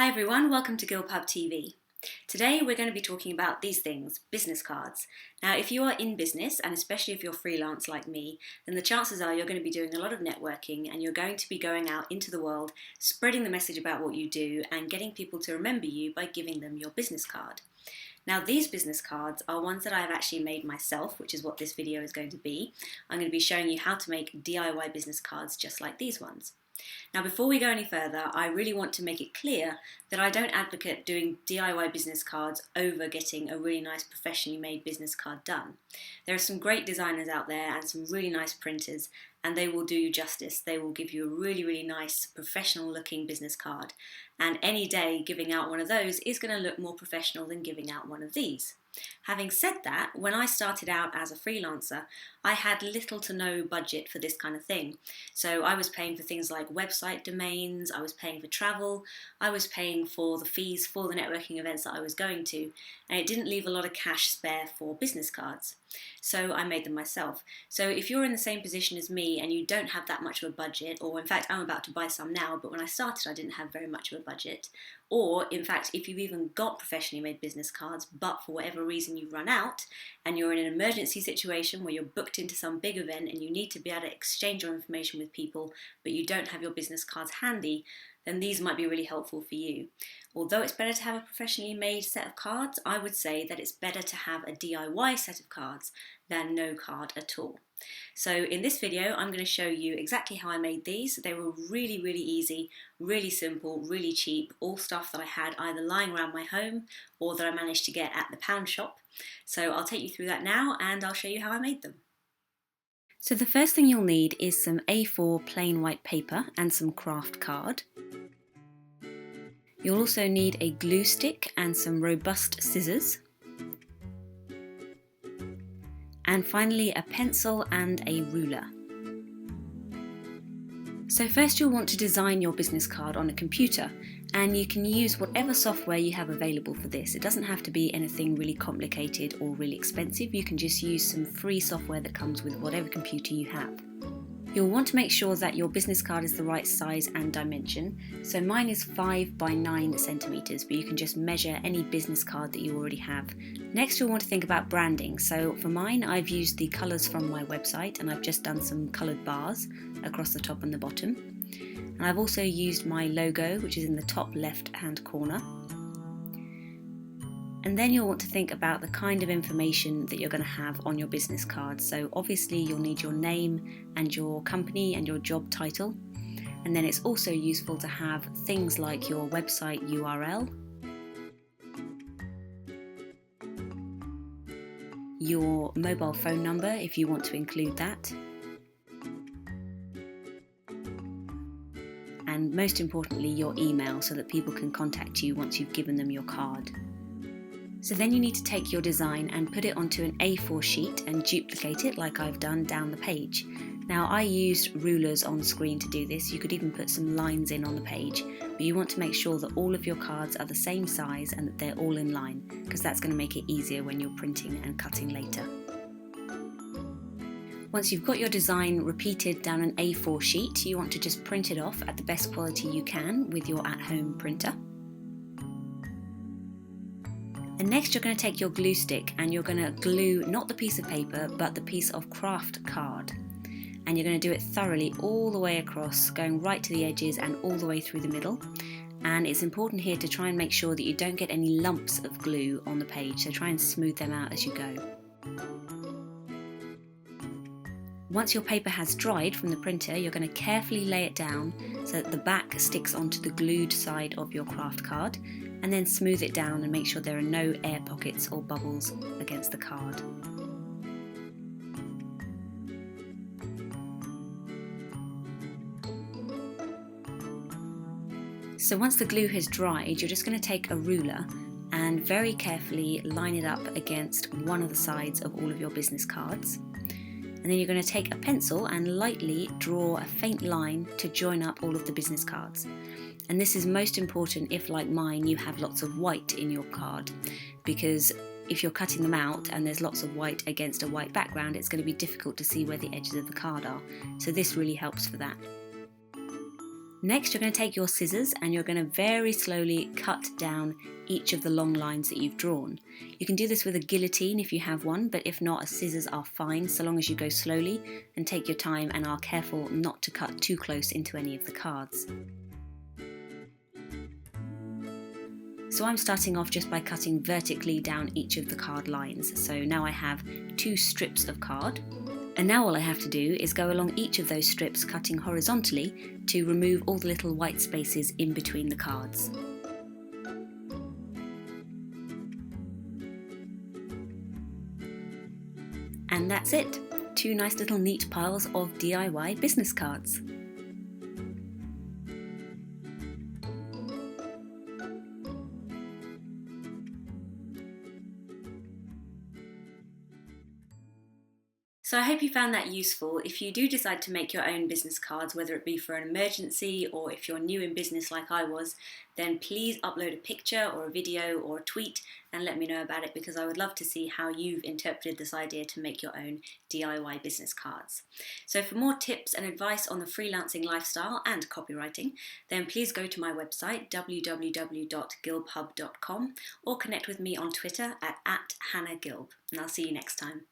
Hi everyone, welcome to Gilbhub TV. Today we're going to be talking about these things, business cards. Now if you are in business, and especially if you're freelance like me, then the chances are you're going to be doing a lot of networking and you're going to be going out into the world, spreading the message about what you do and getting people to remember you by giving them your business card. Now these business cards are ones that I have actually made myself, which is what this video is going to be. I'm going to be showing you how to make DIY business cards just like these ones. Now before we go any further, I really want to make it clear that I don't advocate doing DIY business cards over getting a really nice professionally made business card done. There are some great designers out there and some really nice printers, and they will do you justice. They will give you a really nice professional looking business card, and any day giving out one of those is going to look more professional than giving out one of these. Having said that, when I started out as a freelancer, I had little to no budget for this kind of thing. So I was paying for things like website domains, I was paying for travel, I was paying for the fees for the networking events that I was going to, and it didn't leave a lot of cash spare for business cards. So I made them myself. So if you're in the same position as me and you don't have that much of a budget, or in fact I'm about to buy some now, but when I started I didn't have very much of a budget, or in fact if you've even got professionally made business cards but for whatever reason you've run out and you're in an emergency situation where you're booked into some big event and you need to be able to exchange your information with people but you don't have your business cards handy, then these might be really helpful for you. Although it's better to have a professionally made set of cards, I would say that it's better to have a DIY set of cards than no card at all. So in this video I'm going to show you exactly how I made these. They were really easy, really simple, really cheap, all stuff that I had either lying around my home or that I managed to get at the pound shop. So I'll take you through that now and I'll show you how I made them. So the first thing you'll need is some A4 plain white paper and some craft card. You'll also need a glue stick and some robust scissors. And finally a pencil and a ruler. So first you'll want to design your business card on a computer, and you can use whatever software you have available for this. It doesn't have to be anything really complicated or really expensive. You can just use some free software that comes with whatever computer you have. You'll want to make sure that your business card is the right size and dimension. So mine is 5 by 9 centimeters, but you can just measure any business card that you already have. Next you'll want to think about branding. So for mine I've used the colours from my website and I've just done some coloured bars across the top and the bottom. And I've also used my logo, which is in the top left hand corner. And then you'll want to think about the kind of information that you're going to have on your business card. So obviously you'll need your name and your company and your job title. And then it's also useful to have things like your website URL, your mobile phone number if you want to include that, and most importantly your email so that people can contact you once you've given them your card. So then you need to take your design and put it onto an A4 sheet and duplicate it like I've done down the page. Now I used rulers on screen to do this. You could even put some lines in on the page, but you want to make sure that all of your cards are the same size and that they're all in line, because that's going to make it easier when you're printing and cutting later. Once you've got your design repeated down an A4 sheet, you want to just print it off at the best quality you can with your at-home printer. And next you're going to take your glue stick and you're going to glue not the piece of paper but the piece of craft card. And you're going to do it thoroughly all the way across, going right to the edges and all the way through the middle. And it's important here to try and make sure that you don't get any lumps of glue on the page, so try and smooth them out as you go. Once your paper has dried from the printer, you're going to carefully lay it down so that the back sticks onto the glued side of your craft card, and then smooth it down and make sure there are no air pockets or bubbles against the card. So once the glue has dried, you're just going to take a ruler and very carefully line it up against one of the sides of all of your business cards. And then you're going to take a pencil and lightly draw a faint line to join up all of the business cards. And this is most important if, like mine, you have lots of white in your card, because if you're cutting them out and there's lots of white against a white background, it's going to be difficult to see where the edges of the card are. So this really helps for that. Next, you're going to take your scissors and you're going to very slowly cut down each of the long lines that you've drawn. You can do this with a guillotine if you have one, but if not, scissors are fine so long as you go slowly and take your time and are careful not to cut too close into any of the cards. So I'm starting off just by cutting vertically down each of the card lines. So now I have 2 strips of card. And now all I have to do is go along each of those strips cutting horizontally to remove all the little white spaces in between the cards. And that's it, 2 nice little neat piles of DIY business cards. So I hope you found that useful. If you do decide to make your own business cards, whether it be for an emergency or if you're new in business like I was, then please upload a picture or a video or a tweet and let me know about it, because I would love to see how you've interpreted this idea to make your own DIY business cards. So for more tips and advice on the freelancing lifestyle and copywriting, then please go to my website www.gilbhub.com or connect with me on Twitter at @HannahGilb, and I'll see you next time.